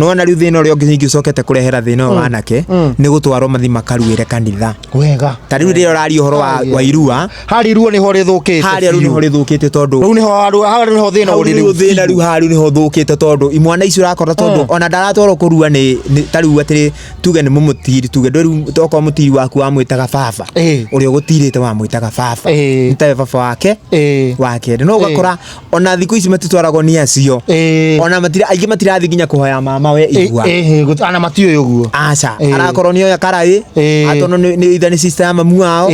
no na riu thina uri ongi ucokete kurehera thina wanake ni gutwarwo mathi makaruire kanitha wega ta riu ri urari uhoro wa irua hari irua ni ho rithukite hari riu ni ho rithukite tondu riu ni ho thina uri riu thina riu hari ni ho thukite tondu imwana icio urakora tondu ona ndaratwarwo kurua ni ta riu atiri tuge ni mumutiri tuge riu toko mutiri waku wa mwitaga baba uri ugutirite wa mwitaga baba ntawe baba wake no ugakora ona thiku ici matitwaragwo ni acio ona aingi matirathi nginya kuhoya mama we igua ana matiyo yoguo aca arakorwo ni oya karai atono ni ithani sister ya mamu wao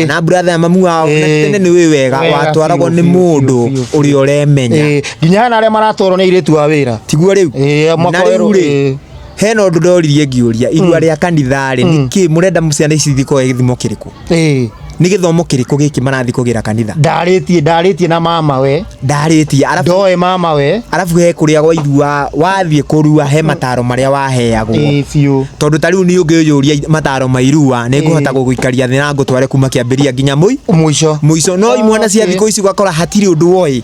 na brother ya mamu wao na tene ni we wega watwaragwo ni mundu uri uremenya nginya na aria maratwarwo ni iritu wa wira tiguo riu makoero heno ndu ndoririe ngiuria irua ria kanithari niki murenda muciana ici thiko githimo kiriku ni githomo kiriku giki marathi kugira kanitha ndaritie na mama we ndaritie arafu ndoe mama we arafu he kuria gwa irua wathie kurua he mataro maria waheagwo fiu tondu tariu ni ungiyuria mataro mairua ni nguhota guguikaria thina ngutware kuma kiambiria nginya muico no imwana cia thiko ici gwakora hatiri undu woi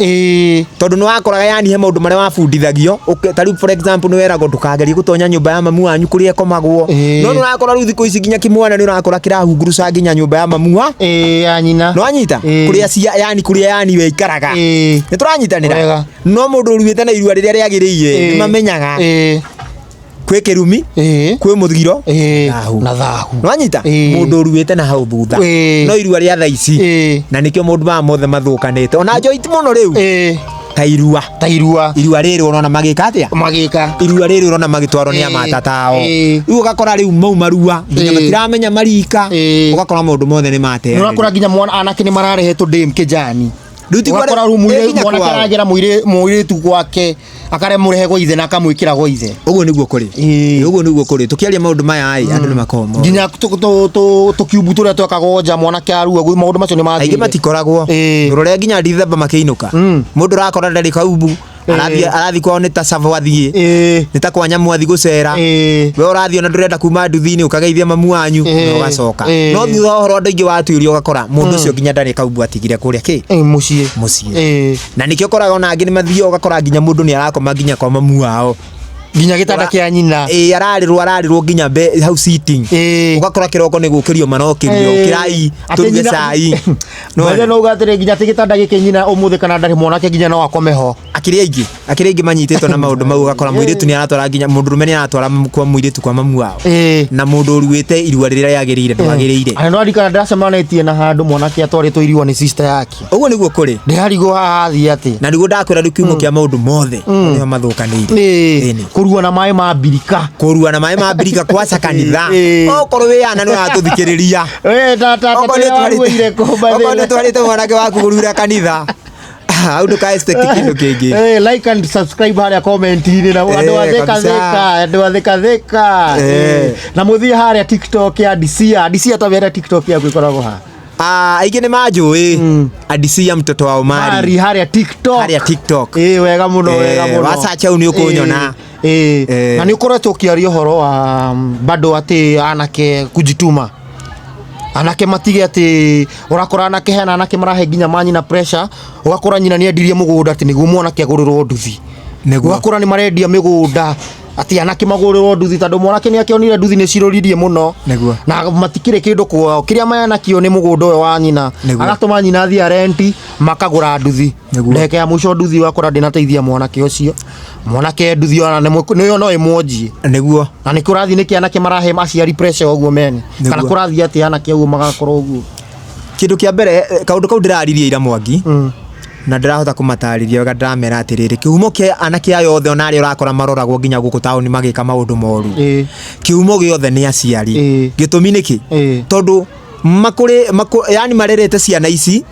tondu no wakoraga yani he maundu maria wabundithagio tariu for example ni werago ndukagerie gutonya nyumba ya mamu wanyu kuria komagwo no no wakora riu thiko ici nginya kimwana ni urakora kirahunguruca nginya nyumba ya mamu wa ya nyina no anyita kuria cia yani kuria yani we ikaraga ni turanyitanira no mundu uruite na irua riria riagiriire ni mamenyaga kwi kirumi kwi muthigiro na thahu no anyita mundu uruite na hau thutha no irua ria thaici na nikio mundu ma mothe mathukanite ona joint muno riu ta irua riri urona magika atia irua riri urona magitwaro ni amatatao riu ugakora riu mau marua nginya matiramenya marika ugakora maundu mothe ni mate urakora nginya mwana anake ni mararehetwo dem kijani ruti kwa rumure mwana karagera muire tu gwake akare murehe go ithe na akamwikira go ithe uguo niguo kuri tukiaria maundu maya ai andu ni makomo nginya tukiubu turia twakagonja mwana kiarua gwi maundu macio ni mathi aingi matikoragwo rore nginya ndithemba makiinuka mundu rakora ndari kaubu arathi kwao ni ta savo athie ni ta kwa nyamu athi gucera we urathi ona ndurenda kuma nduthini ukageithia mamu wanyu no ugacoka no thutha horo andu ingi watuirio ugakora mundu ucio nginya ndari kaubu atigire kuria ki mucii na nikio koraga ona angi ni mathio ugakora nginya mundu ni arakoma nginya kwa mamu wao nginya gitanda kia nyina ararirwo nginya hau sitting ugakora kiroko ni gukirio manokirio kirai turuge cai no ugatire nginya tigitanda giki nyina umuthi kana ndari mwanake nginya no akomeho akiri aingi manyititwo na maundu mau ugakora muiritu ni aratwara nginya mundu rume ni aratwara kwa muiritu kwa mamu wao na mundu uruite irua riria yagirire ndwagirire no andikana ndacemanitie na handu mwanake atwaritwo irua ni sister yake uguo niguo kuri ndiharigo hathi ati na niguo ndakwira riu kiumo kia maundu mothe ni mathukanire kurua na mai mambirika kwaca kanitha okorwo wi ana ni uratuthikiriria tata warire kumba okorwo twarite mwanake waku kurura kanitha au nduka expect kindu kingi like and subscribe haria comment ini na andu atheka na muthie haria TikTok ya Adisia tawera TikTok ya gwikoragwo ha aingi ni manjui Adisia mtoto wa Omari haria TikTok wega muno wasacha uni ukunyona na ni ukoretwo ukiaria horo wa bado ati anake kujituma anake matige ati urakora anake hena anake marahe nginya manyi na pressure ugakora nyina ni endirie mugunda ati niguo mwana kiagururwo nduthi ugakora ni marendia migunda ati anake magururwo nduthi tondu mwanake ni akionire nduthi ni ciroririe muno na matikire kindu kwao kiria mayana kio ni mugunda uyo wa nyina agatuma nyina athia renti makagura nduthi ndeke ya muico nduthi wakora ndinateithia mwanake ucio mwanake nduthi ona niyo no imwonjie niguo na ni kurathi ni kianake marahe maciari pressure uguo meni kana kurathi ati anake uguo magakorwo uguo kindu kia mbere kaundu kau ndiraririe ira Mwangi na ndirahota kumatariria wega ndamera atiriri kihumo kia anake ayo othe onari urakora maroragwo nginya guku tauni magika maundu moru kihumo giothe ni aciari gitumi niki tondu yani marerete ciana ici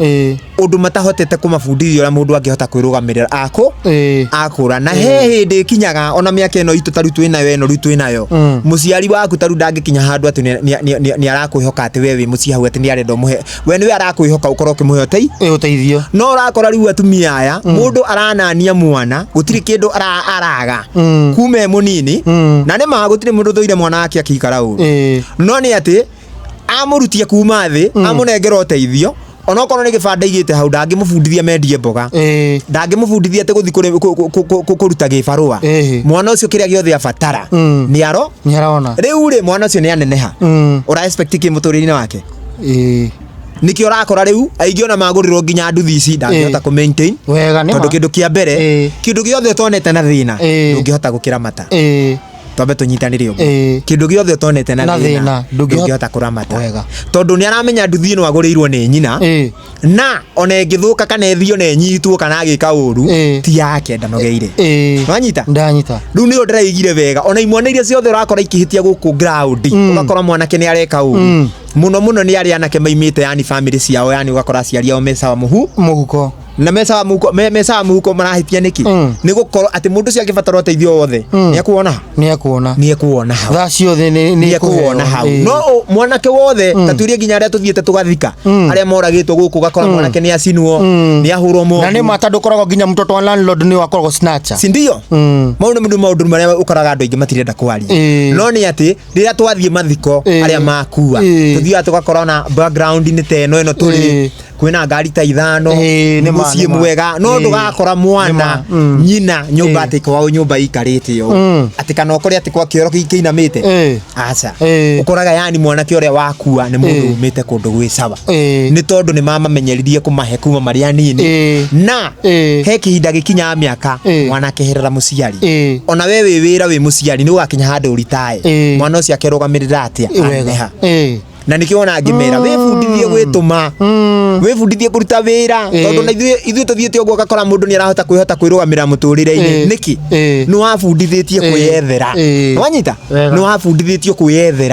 undu matahotete kumabundithia ura mundu angihota kwirugamirira akura na he hindi kinyaga ona miaka eno itu taru twinayo eno ru twinayo muciari waku taru ndangikinya handu ati ni arakwihoka ati wewe muci hau ati ni arenda muhe we niwe arakwihoka ukorwo kimuhe uteithio no urakora riu atumia aya mundu aranania mwana gutiri kindu araga kume munini na ni ma gutiri mundu thoire mwana wake akikara uru no ni ati amurutia kuma thi amunengera uteithio ona okorwo ni gibanda igite hau ndangimubundithia mendie mboga ndangimubundithia ati guthi kuruta gibarua mwana ucio kiria giothe abatara ni arona riu ri mwana ucio ni aneneha ura expect ki muturire wake nikio rakora riu aingi ona magurirwo nginya nduthi ici ndangihota ku maintain wega ni tondu kindu kia mbere kindu giothe tonete na thina ndungihota gukiramata twambe tunyitanire uguo kindu giothe utonete na thina ndungihota kuramata tondu ni aramenya nduthi ino agurirwo ni nyina na ona ingithuka kana ethio na nyitwo kana agika uru ti yake ndanogeire wanyita ndanyita riu ni ndiraigire wega ona imwana iria ciothe urakora ikihitia guku ground ugakora mwanake ni areka uru muno ni ari anake maimite yani family ciao yani ugakora aciari ao mesawa muhuko na mesawa muhuko marahitia niki ni gukorwo ati mundu cia kibataro teithio wothe ni ekuona hau tha ciothe ni ekuona hau no mwanake wothe taturie nginya aria tuthiete tugathika aria moragitwo guku gakora mwanake ni acinwo ni ahurwo mo na ni matandu koragwo nginya mtoto wa landlord ni wakoragwo snatcher si ndio maundu maria ukoraga andu aingi matirenda kwaria no ni ati riria twathie mathiko aria makua tuthia tugakora na background ni teno ino turi kwina ngari ta 5 ni mucie mwega no ndugakora mwana nyina nyumba ati kwao nyumba ikarite yo ati kana okore ati kwa kioro kiinamite acha ukoraga yani mwana kioria wakua ni mundu umite kundu gwicawa ni tondu ni mama menyeririe kumahe kuma maria nini na he kihinda gikinya miaka mwana keherera muciari ona we wira wi muciari ni ugakinya handu uritae mwana ucio akerugamirira atia wega na nikiona ngimera wefundithie gwituma wefundithie kuruta wira tondu na ithuĩ tuthiĩte ũguo gakora mũndũ ni arahota kwĩrũgamĩrĩra mũtũrĩre-inĩ niki ni wafundithĩtie kwĩyethera wanyita ni wafundithĩtio kwĩyethera